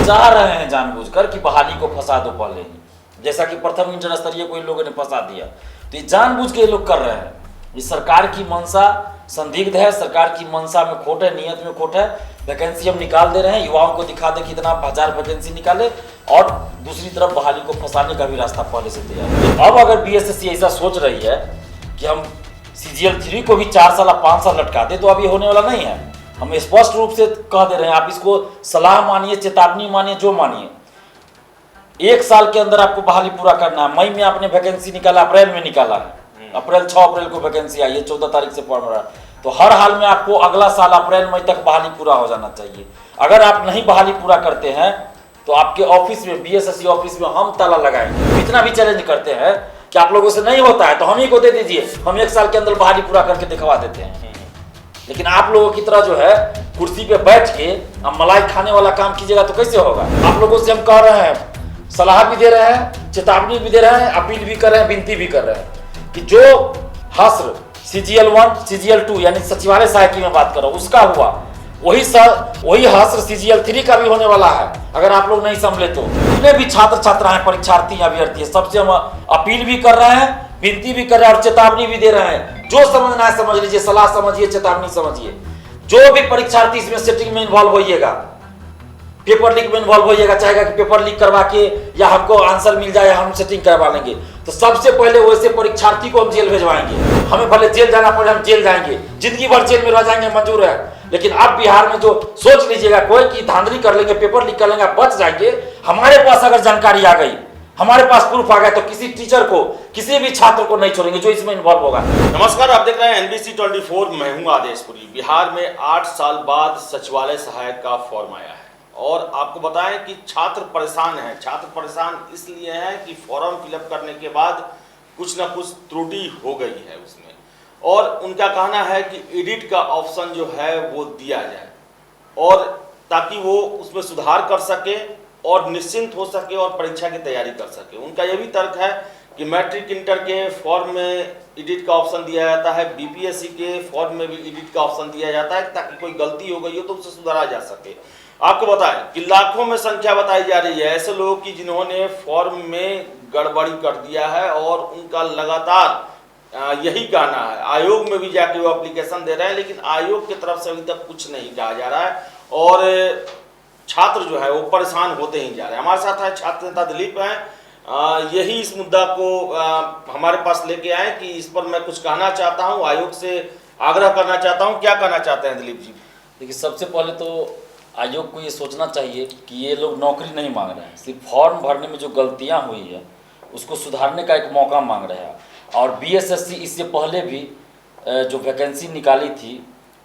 चाह रहे हैं जानबूझकर कि बहाली को फंसा दो पहले ही, जैसा कि प्रथम इंटर स्तरीय को इन लोगों ने फंसा दिया। तो ये जानबूझ के ये लोग कर रहे हैं। ये सरकार की मंशा संदिग्ध है, सरकार की मंशा में खोट है, नियत में खोट है। वैकेंसी हम निकाल दे रहे हैं, युवाओं को दिखा दे कि इतना 1000 वैकेंसी निकाले, और दूसरी तरफ बहाली को फंसाने का भी रास्ता पहले से तैयार है। अब अगर बीएसएससी ऐसा सोच रही है कि हम CGL 3 को भी 4 साल 5 साल लटका दे, तो अब ये होने वाला नहीं है। हम स्पष्ट रूप से कह दे रहे हैं, आप इसको सलाह मानिए, चेतावनी मानिए, जो मानिए, 1 साल के अंदर आपको बहाली पूरा करना है। मई में आपने वैकेंसी निकाला, अप्रैल में निकाला है, 6 अप्रैल को वैकेंसी आई है, 14 तारीख से फॉर्म रहा, तो हर हाल में आपको अगला साल अप्रैल मई तक बहाली पूरा हो जाना चाहिए। अगर आप नहीं बहाली पूरा करते हैं तो आपके ऑफिस में, बीएसएससी ऑफिस में हम ताला लगाएंगे। इतना भी चैलेंज करते हैं कि आप लोगों से नहीं होता है तो हम ही को दे दीजिए, हम 1 साल के अंदर बहाली पूरा करके दिखवा देते हैं। लेकिन आप लोगों की तरह जो है कुर्सी पे बैठ के हम मलाई खाने वाला काम कीजिएगा तो कैसे होगा। आप लोगों से हम कह रहे हैं, सलाह भी दे रहे हैं, चेतावनी भी दे रहे हैं, अपील भी कर रहे हैं, विनती भी कर रहे हैं कि जो हस्र CGL 1 CGL 2 यानी सचिवालय सहायक में बात कर रहा हूं उसका हुआ, वही हस्र CGL 3 का भी होने वाला है। अगर आप लोग नहीं संभले तो जितने भी छात्र छात्राएं, परीक्षार्थी, अभ्यर्थी है, सबसे हम अपील भी कर रहे हैं, विनती भी कर रहे हैं और चेतावनी भी दे रहे हैं। जो समझना है समझ लीजिए, सलाह समझिए, चेतावनी समझिए। जो भी परीक्षार्थी इसमें सेटिंग में इन्वॉल्व होइएगा, पेपर लीक में इन्वॉल्व होइएगा, चाहेगा कि पेपर लीक करवा के या हमको आंसर मिल जाए, हम सेटिंग करवा लेंगे, तो सबसे पहले वैसे परीक्षार्थी को हम जेल भेजवाएंगे। हमें भले जेल जाना पड़े, हम जेल जाएंगे, जिंदगी भर जेल में रह जाएंगे, मंजूर है। लेकिन अब बिहार में जो सोच लीजिएगा कोई की धांधली कर लेंगे, पेपर लीक कर लेंगे, बच जाएंगे। हमारे पास अगर जानकारी आ गई, हमारे पास प्रूफ आ गया, तो किसी टीचर को, किसी भी छात्र को नहीं छोड़ेंगे जो इसमें इन्वॉल्व होगा। नमस्कार, आप देख रहे हैं NBC 24। मैं हूं आदेशपुरी। बिहार में 8 साल बाद सचिवालय सहायक का फॉर्म आया है और आपको बताएं कि छात्र परेशान हैं। छात्र परेशान इसलिए हैं कि फॉर्म फिलअप करने के बाद कुछ ना कुछ त्रुटि हो गई है उसमें, और उनका कहना है कि एडिट का ऑप्शन जो है वो दिया जाए, और ताकि वो उसमें सुधार कर सके और निश्चिंत हो सके और परीक्षा की तैयारी कर सके। उनका यह भी तर्क है कि मैट्रिक इंटर के फॉर्म में एडिट का ऑप्शन दिया जाता है, BPSC के फॉर्म में भी एडिट का ऑप्शन दिया जाता है, ताकि कोई गलती हो गई हो तो उसे सुधारा जा सके। आपको बताएं कि लाखों में संख्या बताई जा रही है ऐसे लोगों की जिन्होंने फॉर्म में गड़बड़ी कर दिया है, और उनका लगातार यही कहना है। आयोग में भी जाके वो एप्लीकेशन दे रहे हैं, लेकिन आयोग की तरफ से अभी तक कुछ नहीं कहा जा रहा है, और छात्र जो है वो परेशान होते ही जा रहे हैं। हमारे साथ है छात्र नेता दिलीप हैं। यही इस मुद्दा को हमारे पास लेके आए कि इस पर मैं कुछ कहना चाहता हूं, आयोग से आग्रह करना चाहता हूं। क्या कहना चाहते हैं दिलीप जी? देखिए, सबसे पहले तो आयोग को ये सोचना चाहिए कि ये लोग नौकरी नहीं मांग रहे हैं, सिर्फ फॉर्म भरने में जो गलतियां हुई है उसको सुधारने का एक मौका मांग रहे हैं। और बीएसएससी इससे पहले भी जो वैकेंसी निकाली थी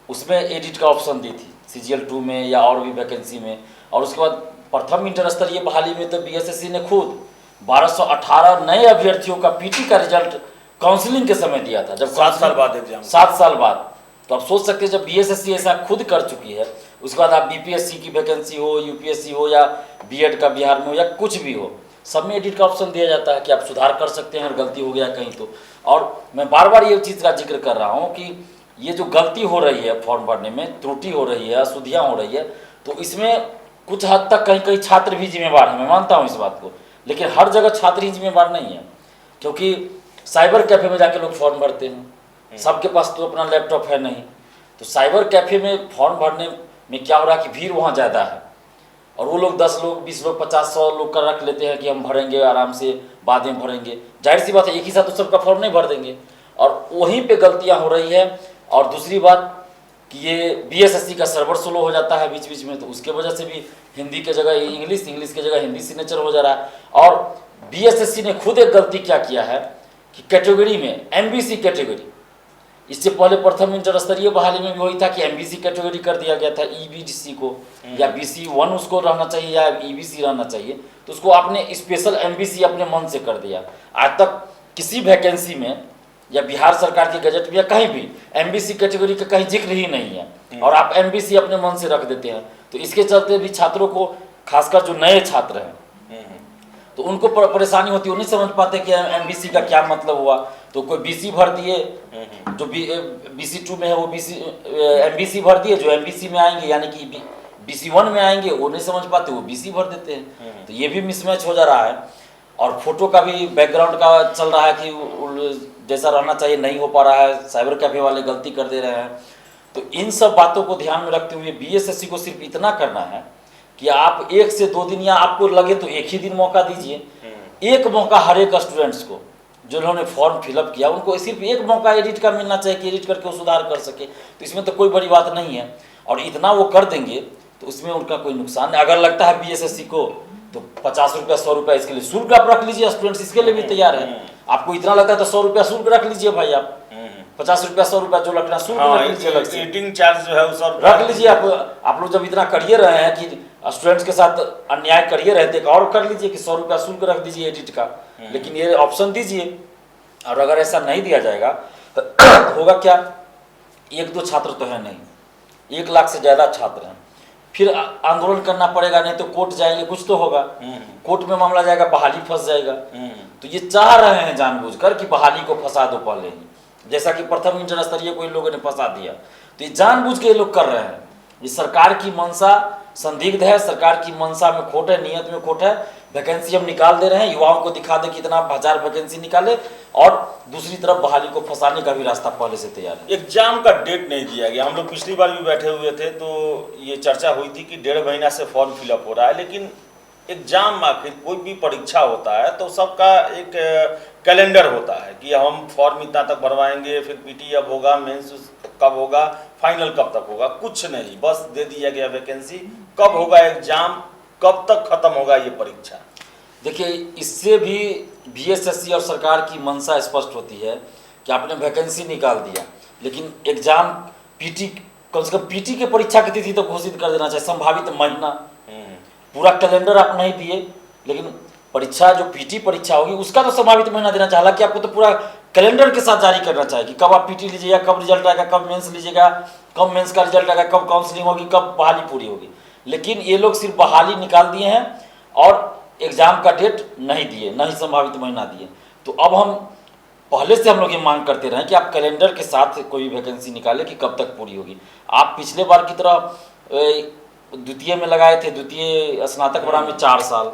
उसमें एडिट का ऑप्शन दी थी, CGL 2 में या और भी वैकेंसी में। और उसके बाद प्रथम इंटर स्तरीय बहाली में तो बीएसएससी ने खुद 1218 नए अभ्यर्थियों का PT का रिजल्ट काउंसलिंग के समय दिया था, जब 7 साल बाद एग्जाम, 7 साल बाद। तो आप सोच सकते हैं, जब बीएसएससी ऐसा खुद कर चुकी है, उसके बाद आप BPSC की वैकेंसी हो, UPSC हो या B.Ed का बिहार में हो या कुछ भी हो, सब में एडिट का ऑप्शन दिया जाता है कि आप सुधार कर सकते हैं अगर गलती हो गया कहीं तो। और मैं बार बार ये चीज़ का जिक्र कर रहा हूँ कि ये जो गलती हो रही है फॉर्म भरने में, त्रुटि हो रही है, अशुद्धियाँ हो रही है, तो इसमें कुछ हद तक कहीं कहीं छात्र भी जिम्मेवार हैं, मैं मानता हूँ इस बात को। लेकिन हर जगह छात्र ही जिम्मेवार नहीं है, क्योंकि साइबर कैफ़े में जाके लोग फॉर्म भरते हैं, सबके पास तो अपना लैपटॉप है नहीं। तो साइबर कैफ़े में फॉर्म भरने में क्या हो रहा है कि भीड़ वहाँ ज़्यादा है, और वो लोग 10 लोग, 20 लोग, 50, 100 लोग का रख लेते हैं कि हम भरेंगे आराम से, बाद में भरेंगे। जाहिर सी बात है, एक ही साथ तो सबका फॉर्म नहीं भर देंगे, और वहीं पे गलतियां हो रही है। और दूसरी बात कि ये BSSC का सर्वर स्लो हो जाता है बीच बीच में, तो उसके वजह से भी हिंदी के जगह इंग्लिश, इंग्लिश के जगह हिंदी सिग्नेचर हो जा रहा है। और BSSC ने खुद एक गलती क्या किया है कि कैटेगरी में MBC कैटेगरी, इससे पहले प्रथम इंटर स्तरीय बहाली में भी वही था कि MBC कैटेगरी कर दिया गया था EBC को, या BC1 उसको रहना चाहिए या EBC रहना चाहिए, तो उसको आपने स्पेशल MBC अपने मन से कर दिया। आज तक किसी वैकेंसी में या बिहार सरकार के गजट में या कहीं भी MBC कैटेगरी का कहीं जिक्र ही नहीं है, और आप MBC अपने मन से रख देते हैं। तो इसके चलते भी छात्रों को, खासकर जो नए छात्र हैं, तो उनको परेशानी होती है, वो नहीं समझ पाते कि MBC का क्या मतलब हुआ। तो कोई BC भर दिए, जो BC2 में है वो MBC भर दिए, जो MBC में आएंगे यानी कि BC1 में आएंगे, वो नहीं समझ पाते, वो BC भर देते हैं। तो ये भी मिसमैच हो जा रहा है। और फोटो का भी बैकग्राउंड का चल रहा है कि जैसा रहना चाहिए नहीं हो पा रहा है, साइबर कैफे वाले गलती कर दे रहे हैं। तो इन सब बातों को ध्यान में रखते हुए BSSC को सिर्फ इतना करना है कि आप 1 से 2 दिन, या आपको लगे तो 1 ही दिन मौका दीजिए। एक मौका हर एक स्टूडेंट्स को, जो उन्होंने फॉर्म फिलअप किया, उनको सिर्फ एक मौका एडिट का मिलना चाहिए कि एडिट करके वो सुधार कर सके। तो इसमें तो कोई बड़ी बात नहीं है, और इतना वो कर देंगे तो उसमें उनका कोई नुकसान नहीं। अगर लगता है BSSC को तो 50 रुपया 100 रुपया इसके लिए शुल्क आप रख लीजिए, स्टूडेंट्स इसके लिए भी तैयार है। आपको इतना लगता है तो 100 रुपया शुल्क रख लीजिए भाई, आप 50 रुपया 100 रुपया जो रखना शुल्क रख लीजिए, एडिटिंग चार्ज जो है वो सब रख लीजिए। आप लोग जब इतना करिए रहे हैं कि स्टूडेंट्स के साथ अन्याय करिए रहे थे, एक और कर लीजिए कि 100 रुपया शुल्क रख दीजिए एडिट का, लेकिन ये ऑप्शन दीजिए। और अगर ऐसा नहीं दिया जाएगा तो होगा क्या, 1-2 छात्र तो है नहीं, 1 लाख से ज़्यादा छात्र हैं, फिर आंदोलन करना पड़ेगा, नहीं तो कोर्ट जाएंगे, कुछ तो होगा, कोर्ट में मामला जाएगा, बहाली फंस जाएगा। तो ये चाह रहे हैं जानबूझकर कि बहाली को फंसा दो पहले ही, जैसा कि प्रथम इंटर स्तरीय को इन लोगों ने फंसा दिया। तो ये जानबूझ के ये लोग कर रहे हैं। ये सरकार की मंशा संदिग्ध है, सरकार की मंशा में खोट है, नियत में खोट है। वैकेंसी हम निकाल दे रहे हैं, युवाओं को दिखा दे कि इतना 1000 वैकेंसी निकाले, और दूसरी तरफ बहाली को फंसाने का भी रास्ता पहले से तैयार है। एग्जाम का डेट नहीं दिया गया। हम लोग पिछली बार भी बैठे हुए थे तो ये चर्चा हुई थी कि 1.5 महीना से फॉर्म फिलअप हो रहा है, लेकिन एग्जाम आखिर कोई भी परीक्षा होता है तो सबका एक कैलेंडर होता है कि हम फॉर्म इतना तक भरवाएंगे, फिर PT अब होगा, मेंस कब होगा, फाइनल कब तक होगा, कुछ नहीं, बस दे दिया गया वैकेंसी। कब होगा एग्जाम, कब तक खत्म होगा ये परीक्षा? देखिए, इससे भी BSSC और सरकार की मंशा स्पष्ट होती है कि आपने वैकेंसी निकाल दिया, लेकिन एग्जाम PT, कम से कम PT के परीक्षा की तिथि तो घोषित कर देना चाहिए, संभावित महीना। पूरा कैलेंडर आप नहीं दिए, लेकिन परीक्षा जो PT परीक्षा होगी उसका तो संभावित महीना देना चाहिए। हालांकि आपको तो पूरा कैलेंडर के साथ जारी करना चाहिए कि कब आप PT लीजिएगा, कब रिजल्ट आएगा, कब मेंस लीजिएगा, कब मेंस का रिजल्ट आएगा, कब काउंसलिंग होगी, कब बहाली पूरी होगी। लेकिन ये लोग सिर्फ बहाली निकाल दिए हैं और एग्जाम का डेट नहीं दिए, नहीं संभावित महीना दिए। तो अब हम पहले से हम लोग ये मांग करते रहे कि आप कैलेंडर के साथ कोई वैकेंसी निकालें कि कब तक पूरी होगी। आप पिछले बार की तरह द्वितीय में लगाए थे, द्वितीय स्नातक वाला में 4 साल,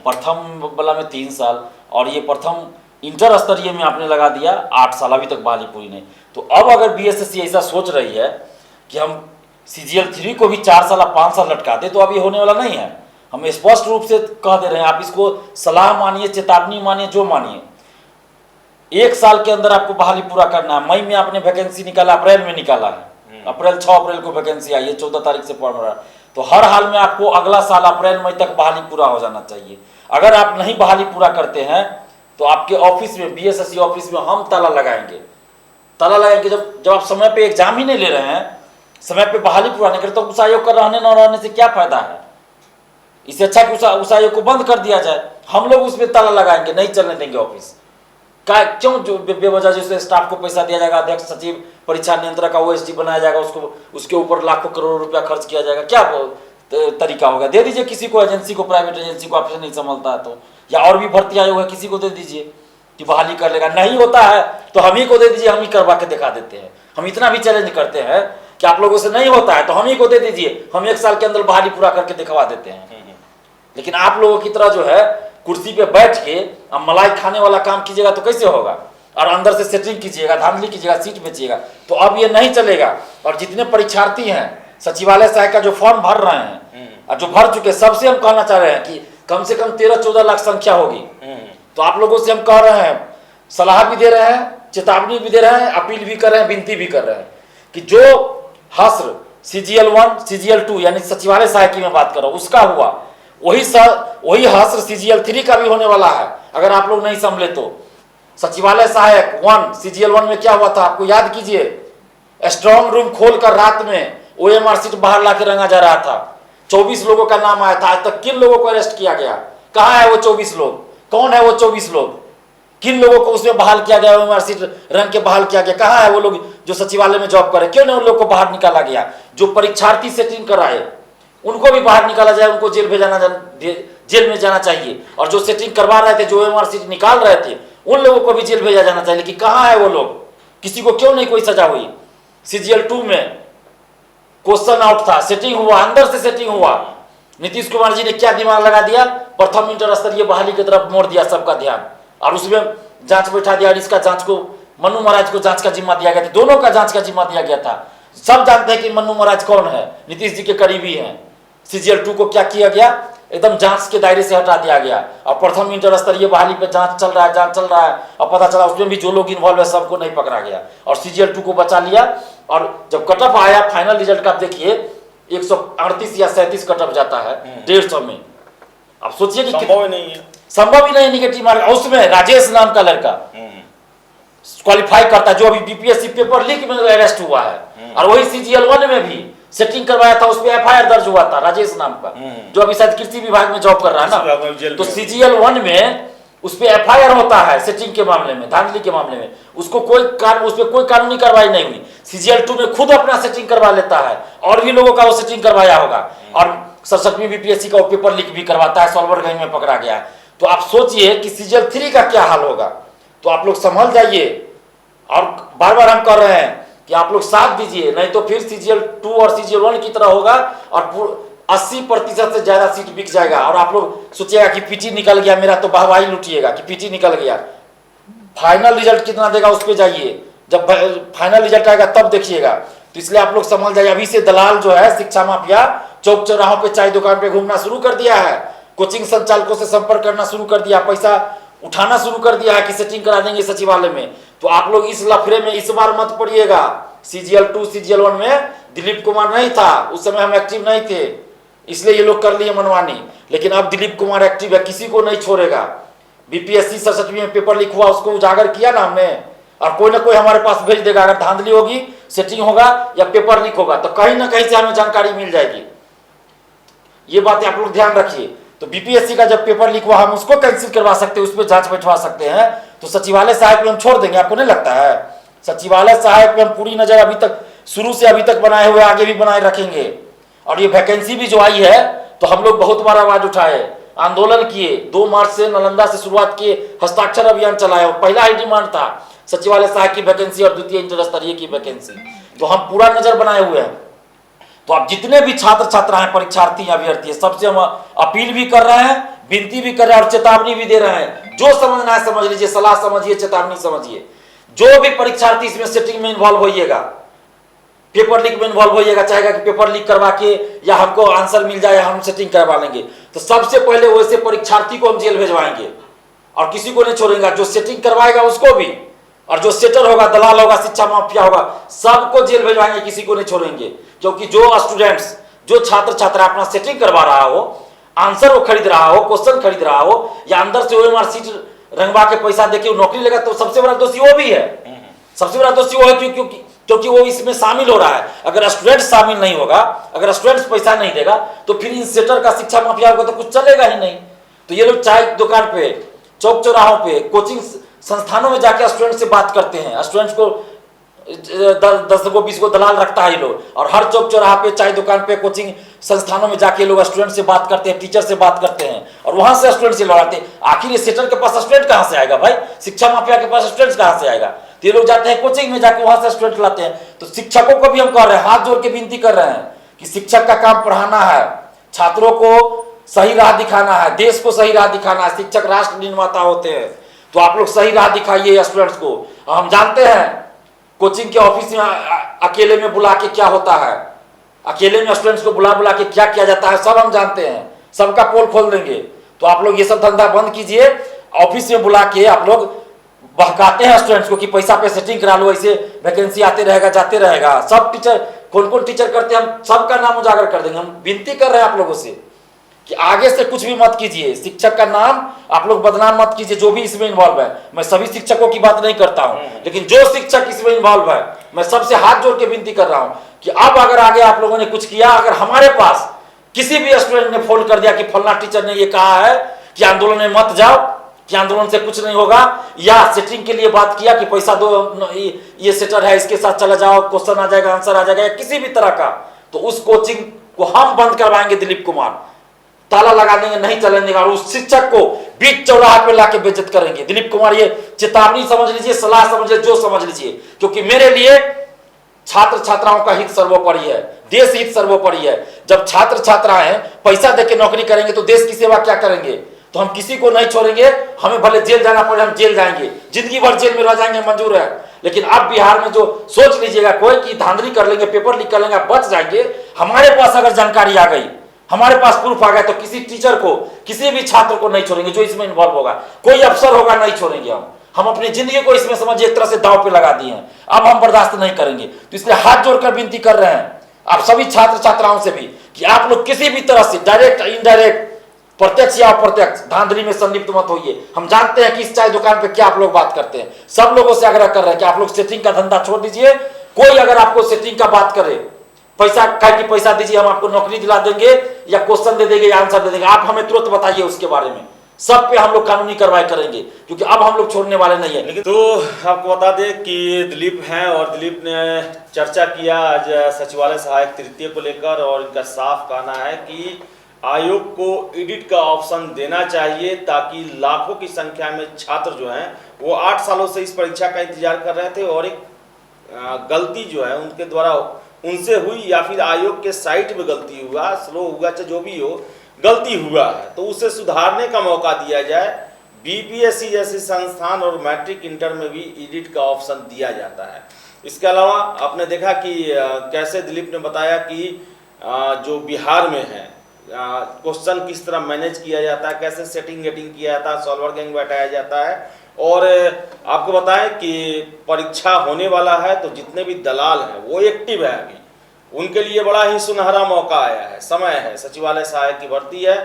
प्रथम वाला में 3 साल, और ये प्रथम इंटर स्तरीय में आपने लगा दिया 8 साल, अभी तक बहाली पूरी नहीं। तो अब अगर BSSC ऐसा सोच रही है कि हम CGL 3 को भी 4 साल 5 साल लटका दे, तो अब ये होने वाला नहीं है। हम स्पष्ट रूप से कह दे रहे हैं, आप इसको सलाह मानिए, चेतावनी मानिए, जो मानिए, 1 साल के अंदर आपको बहाली पूरा करना है। मई में आपने वैकेंसी निकाला, अप्रैल में निकाला है, 6 अप्रैल को वैकेंसी आई है, 14 तारीख से फॉर्म भरा, तो हर हाल में आपको अगला साल अप्रैल मई तक बहाली पूरा हो जाना चाहिए। अगर आप नहीं बहाली पूरा करते हैं तो आपके ऑफिस में, BSSC ऑफिस में हम ताला लगाएंगे। ताला लगाएंगे जब आप समय पे एग्जाम ही नहीं ले रहे हैं, समय पे बहाली पूरा नहीं करते, तो उस आयोग का रहने न रहने से क्या फायदा है? इससे अच्छा कि उस आयोग को बंद कर दिया जाए। हम लोग उसमें ताला लगाएंगे, नहीं चलने देंगे ऑफिस का। क्यों जो बेवजह जिससे स्टाफ को पैसा दिया जाएगा, अध्यक्ष सचिव परीक्षा नियंत्रक का OSD बनाया जाएगा, उसके ऊपर लाखों करोड़ों रुपया खर्च किया जाएगा, क्या तरीका होगा? दे दीजिए किसी को, एजेंसी को, प्राइवेट एजेंसी को, आपसे नहीं संभलता है तो, या और भी भर्ती आयोग है, किसी को दे दीजिए कि बहाली कर लेगा। नहीं होता है तो हम ही को दे दीजिए, हम ही करवा के दिखा देते हैं। हम इतना भी चैलेंज करते हैं कि आप लोगों से नहीं होता है तो हम ही को दे दीजिए, हम 1 साल के अंदर बहाली पूरा करके दिखवा देते हैं। लेकिन आप लोगों की तरह जो है कुर्सी पे बैठ के अब मलाई खाने वाला काम कीजिएगा तो कैसे होगा? और अंदर से सेटिंग कीजिएगा, धांधली कीजिएगा, सीट बेचिएगा, तो अब ये नहीं चलेगा। और जितने परीक्षार्थी हैं, सचिवालय सहायक का जो फॉर्म भर रहे हैं और जो भर चुके, सबसे हम कहना चाह रहे हैं कि कम से कम 13-14 लाख संख्या होगी। तो आप लोगों से हम कह रहे हैं, सलाह भी दे रहे हैं, चेतावनी भी दे रहे हैं, अपील भी कर रहे हैं, विनती भी कर रहे हैं कि जो हस्र CGL 1, CGL 2 यानी सचिवालय सहायक की मैं बात कर रहा हूँ, उसका हुआ, वही हस्र CGL 3 का भी होने वाला है। अगर आप लोग नहीं संभले तो सचिवालय सहायक 1, CGL 1 में क्या हुआ था आपको याद कीजिए। स्ट्रॉन्ग रूम खोलकर रात में OMR सीट बाहर लाके रंगा जा रहा था। 24 लोगों का नाम आया था। आज तक किन लोगों को अरेस्ट किया गया? कहाँ है वो 24 लोग? कौन है वो 24 लोग? किन लोगों को उसमें बहाल किया गया? OMR सीट रंग के बहाल किया गया। कहाँ है वो लोग जो सचिवालय में जॉब करे? क्यों नहीं उन लोग को बाहर निकाला गया? जो परीक्षार्थी सेटिंग कराए उनको भी बाहर निकाला जाए, उनको जेल में जाना चाहिए। और जो सेटिंग करवा रहे थे, जो OMR सीट निकाल रहे थे, उन लोगों को भी जेल भेजा जाना चाहिए। लेकिन कहाँ है वो लोग? किसी को क्यों नहीं कोई सजा हुई? CGL 2 में क्वेश्चन आउट था, सेटिंग हुआ, अंदर से सेटिंग हुआ। नीतीश कुमार जी ने क्या दिमाग लगा दिया, प्रथम इंटर स्तरीय बहाली की तरफ मोड़ दिया सबका ध्यान, और उसमें जांच बैठा दिया, और इसका जांच को मन्नू महाराज को जांच का जिम्मा दिया गया था, दोनों का जांच का जिम्मा दिया गया था। सब जानते हैं कि मन्नू महाराज कौन है, नीतीश जी के करीबी हैं। CGL 2 को क्या किया गया, एकदम जांच के दायरे से हटा दिया गया, और प्रथम इंटर स्तरीय बहाली पे जांच चल रहा है, और पता चला उसमें भी जो लोग इन्वॉल्व है सबको नहीं पकड़ा गया, और CGL 2 को बचा लिया। और जब कट ऑफ आया फाइनल रिजल्ट का, आप देखिए 138 या 37 कट ऑफ जाता है 150 में। आप सोचिए कि संभव ही नहीं है, संभव ही नहीं निगेटिव मार्क। उसमें राजेश नाम का लड़का क्वालिफाई करता है, जो अभी BPSC पेपर लीक में अरेस्ट हुआ है, और वही CGL 1 में भी सेटिंग करवाया था, उस पर FIR दर्ज हुआ था राजेश नाम का, जो अभी शायद कृषि विभाग में जॉब कर रहा है ना। तो CGL 1 में उस पर FIR होता है सेटिंग के मामले में, धांधली के मामले में, उसको कोई उस पर कोई कानूनी कार्रवाई नहीं हुई। CGL 2 में खुद अपना सेटिंग करवा लेता है, और भी लोगों का वो सेटिंग करवाया होगा, और 67वीं BPSC का वो पेपर लीक भी करवाता है, सॉल्वरगंज में पकड़ा गया है। तो आप सोचिए कि CGL 3 का क्या हाल होगा। तो आप लोग संभल जाइए, और बार बार हम कर रहे हैं कि आप लोग साथ दीजिए, नहीं तो फिर CGL 2 और CGL 1 की तरह होगा, और 80% से ज्यादा सीट बिक जाएगा, और आप लोग सोचिएगा कि पीटी निकल गया मेरा, तो वाहवाही लुटिएगा कि पीटी निकल गया। फाइनल रिजल्ट कितना देगा उस पर जाइए, जब फाइनल रिजल्ट आएगा तब देखिएगा। तो इसलिए आप लोग समझ जाइए, अभी से दलाल जो है, शिक्षा माफिया चौक चौराहों पे, चाय दुकान पे घूमना शुरू कर दिया है, कोचिंग संचालकों से संपर्क करना शुरू कर दिया, पैसा उठाना शुरू कर दिया है कि सेटिंग करा देंगे सचिवालय में। तो आप लोग इस लफड़े में इस बार मत पड़िएगा। CGL 2 CGL 1 में दिलीप कुमार नहीं था, उस समय हम एक्टिव नहीं थे, इसलिए ये लोग कर लिए मनमानी। लेकिन अब दिलीप कुमार एक्टिव है, किसी को नहीं छोड़ेगा। BPSC 67वीं में पेपर लीक हुआ, उसको उजागर किया ना हमने, और कोई ना कोई हमारे पास भेज देगा। अगर धांधली होगी, सेटिंग होगा या पेपर लीक होगा, तो कहीं ना कहीं से हमें जानकारी मिल जाएगी। ये बातें आप लोग ध्यान रखिए। तो BPSC का जब पेपर लीक हुआ, हम उसको कैंसिल करवा सकते हैं, उस पर जांच बैठवा सकते हैं, तो सचिवालय सहायक में हम छोड़ देंगे? आपको नहीं लगता है? सचिवालय सहायक में हम पूरी नजर अभी तक, शुरू से अभी तक बनाए हुए, आगे भी बनाए रखेंगे। और ये वैकेंसी भी जो आई है, तो हम लोग बहुत बार आवाज उठाए, आंदोलन किए, 2 मार्च से नालंदा से शुरुआत किए, हस्ताक्षर अभियान चलाया, और पहला ही डिमांड था सचिवालय सहायक की वैकेंसी और द्वितीय इंटर स्तरीय की वैकेंसी। तो हम पूरा नजर बनाए हुए हैं। तो आप जितने भी छात्र छात्रा हैं, परीक्षार्थी अभ्यर्थी है, सबसे हम अपील भी कर रहे हैं, विनती भी कर रहे हैं, और चेतावनी भी दे रहे हैं। जो समझना है समझ लीजिए, सलाह समझिए, चेतावनी समझिए। जो भी परीक्षार्थी इसमें सेटिंग में इन्वॉल्व होइएगा, पेपर लीक में इन्वॉल्व होइएगा, चाहेगा कि पेपर लीक करवा के या हमको आंसर मिल जाए, हम सेटिंग करवा लेंगे, तो सबसे पहले वैसे परीक्षार्थी को हम जेल भेजवाएंगे, और किसी को नहीं छोड़ेंगे। जो सेटिंग करवाएगा उसको भी, और जो सेटर होगा, दलाल होगा, शिक्षा माफिया होगा, सबको जेल भेजवाएंगे, किसी को नहीं छोड़ेंगे। क्योंकि जो स्टूडेंट्स, जो छात्र छात्रा अपना सेटिंग करवा रहा हो, आंसर वो खरीद रहा हो, क्वेश्चन खरीद रहा हो, या अंदर से OMR सीट रंगवा के पैसा देके वो नौकरी लेगा, तो सबसे बड़ा दोषी वो भी है। सबसे बड़ा दोषी वो है, क्योंकि वो इसमें शामिल हो रहा है। अगर स्टूडेंट शामिल नहीं होगा, अगर स्टूडेंट पैसा नहीं देगा, तो फिर इन सेटर का, शिक्षा माफिया होगा, तो कुछ चलेगा ही नहीं। तो ये लोग चाय दुकान पे, चौक चौराहों पे, कोचिंग संस्थानों में जाके स्टूडेंट से बात करते हैं। स्टूडेंट्स को 10 को 20 को दलाल रखता है ये लोग, और हर चौक चौराहा पे, चाय दुकान पे, कोचिंग संस्थानों में जाके लोग स्टूडेंट से बात करते हैं, टीचर से बात करते हैं, और वहां से स्टूडेंट से लड़ाते हैं। आखिर ये सेटर के पास स्टूडेंट कहां से आएगा भाई? शिक्षा माफिया के पास स्टूडेंट कहां से आएगा? तो ये लोग जाते हैं कोचिंग में, जाके वहां से स्टूडेंट लाते हैं। तो शिक्षकों को भी हम कह रहे हैं, हाथ जोड़ के विनती कर रहे हैं कि शिक्षक का काम पढ़ाना है, छात्रों को सही राह दिखाना है, देश को सही राह दिखाना है। शिक्षक राष्ट्र निर्माता होते हैं, तो आप लोग सही राह दिखाइए स्टूडेंट्स को। हम जानते हैं कोचिंग के ऑफिस में अकेले में बुला के क्या होता है, अकेले में स्टूडेंट्स को बुला बुला के क्या किया जाता है, सब हम जानते हैं, सबका पोल खोल देंगे। तो आप लोग ये सब धंधा बंद कीजिए। ऑफिस में बुला के आप लोग बहकाते हैं स्टूडेंट्स को कि पैसा पे सेटिंग करा लो, ऐसे वैकेंसी आते रहेगा, जाते रहेगा। सब टीचर, कौन कौन टीचर करते हैं, हम सबका नाम उजागर कर देंगे। हम विनती कर रहे हैं आप लोगों से कि आगे से कुछ भी मत कीजिए, शिक्षक का नाम आप लोग बदनाम मत कीजिए, जो भी इसमें इन्वॉल्व है। मैं सभी शिक्षकों की बात नहीं करता हूं, लेकिन जो शिक्षक इसमें इन्वॉल्व है, मैं सबसे हाथ जोड़ के विनती कर रहा हूं कि अब अगर आगे आप लोगों ने कुछ किया, अगर हमारे पास किसी भी स्टूडेंट ने फोन कर दिया कि फलना टीचर ने ये कहा है कि आंदोलन में मत जाओ, कि आंदोलन से कुछ नहीं होगा, या सेटिंग के लिए बात किया कि पैसा दो, ये सेटर है, इसके साथ चला जाओ, क्वेश्चन आ जाएगा, आंसर आ जाएगा, या किसी भी तरह का, तो उस कोचिंग को हम बंद करवाएंगे। दिलीप कुमार ताला लगा देंगे, नहीं चलने देंगे, और उस शिक्षक को बीच चौराहा पे लाके बेइज्जत करेंगे। दिलीप कुमार, ये चेतावनी समझ लीजिए, सलाह समझ लीजिए, जो समझ लीजिए, क्योंकि मेरे लिए छात्र छात्राओं का हित सर्वोपरि है, देश हित सर्वोपरि है। जब छात्र छात्राएं पैसा देके नौकरी करेंगे तो देश की सेवा क्या करेंगे? तो हम किसी को नहीं छोड़ेंगे, हमें भले जेल जाना पड़े हम जेल जाएंगे, जिंदगी भर जेल में रह जाएंगे, मंजूर है। लेकिन अब बिहार में जो सोच लीजिएगा कोई कि धांधली कर लेंगे, पेपर लीक कर लेंगे, बच जाएंगे। हमारे पास अगर जानकारी आ गई, हमारे पास प्रूफ आ गया, तो किसी टीचर को, किसी भी छात्र को नहीं छोड़ेंगे जो इसमें इन्वॉल्व होगा। कोई अफसर होगा नहीं छोड़ेंगे हम अपनी जिंदगी को इसमें समझिए एक तरह से दांव पे लगा दिए हैं। अब हम बर्दाश्त नहीं करेंगे। तो इसलिए हाथ जोड़कर विनती कर रहे हैं आप सभी छात्र छात्राओं से भी कि आप लोग किसी भी तरह से डायरेक्ट इनडायरेक्ट, प्रत्यक्ष या अप्रत्यक्ष धांधली में संलिप्त मत होइए। हम जानते हैं कि इस चाय दुकान पे क्या आप लोग बात करते हैं। सब लोगों से आग्रह कर रहे हैं कि आप लोग सेटिंग का धंधा छोड़ दीजिए। कोई अगर आपको सेटिंग का बात करे, पैसा कि पैसा दीजिए हम आपको नौकरी दिला देंगे या क्वेश्चन दे देंगे या आंसर दे देंगे, आप हमें तुरंत बताइए उसके बारे में। सब पे हम लोग कानूनी कार्रवाई करेंगे, क्योंकि अब हम लोग छोड़ने वाले नहीं है। लेकिन तो आपको बता दें कि दिलीप हैं और दिलीप ने चर्चा किया आज सचिवालय सहायक तृतीय को लेकर, और इनका साफ कहना है कि आयोग को एडिट का ऑप्शन देना चाहिए ताकि लाखों की संख्या में छात्र जो हैं वो 8 सालों से इस परीक्षा का इंतजार कर रहे थे, और एक गलती जो है उनके द्वारा उनसे हुई या फिर आयोग के साइट में गलती हुआ, स्लो हुआ, चाहे जो भी हो, गलती हुआ है तो उसे सुधारने का मौका दिया जाए। बीपीएससी जैसे संस्थान और मैट्रिक इंटर में भी एडिट का ऑप्शन दिया जाता है। इसके अलावा आपने देखा कि कैसे दिलीप ने बताया कि जो बिहार में है क्वेश्चन किस तरह मैनेज किया जाता है, कैसे सेटिंग गेटिंग किया जाता है, सॉल्वर गैंग बैठाया जाता है। और आपको बताएं कि परीक्षा होने वाला है तो जितने भी दलाल हैं वो एक्टिव है, अभी उनके लिए बड़ा ही सुनहरा मौका आया है, समय है, सचिवालय सहायक की भर्ती है।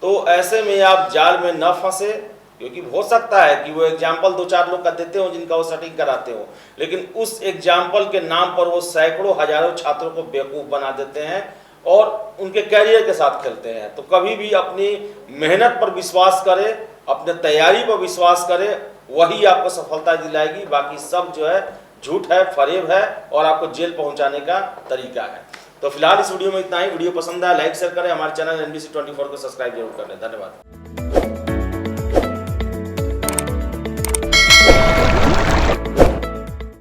तो ऐसे में आप जाल में न फंसे, क्योंकि हो सकता है कि वो एग्जाम्पल 2-4 लोग का देते हो जिनका वो सेटिंग कराते हो, लेकिन उस एग्जाम्पल के नाम पर वो सैकड़ों हजारों छात्रों को बेवकूफ़ बना देते हैं और उनके कैरियर के साथ खेलते हैं। तो कभी भी अपनी मेहनत पर विश्वास करें, अपने तैयारी पर विश्वास करें, वही आपको सफलता दिलाएगी। बाकी सब जो है झूठ है, फरेब है और आपको जेल पहुंचाने का तरीका है। तो फिलहाल इस वीडियो में इतना ही। वीडियो पसंद आया लाइक शेयर करें, हमारे चैनल NBC 24 को सब्सक्राइब जरूर कर लें। धन्यवाद।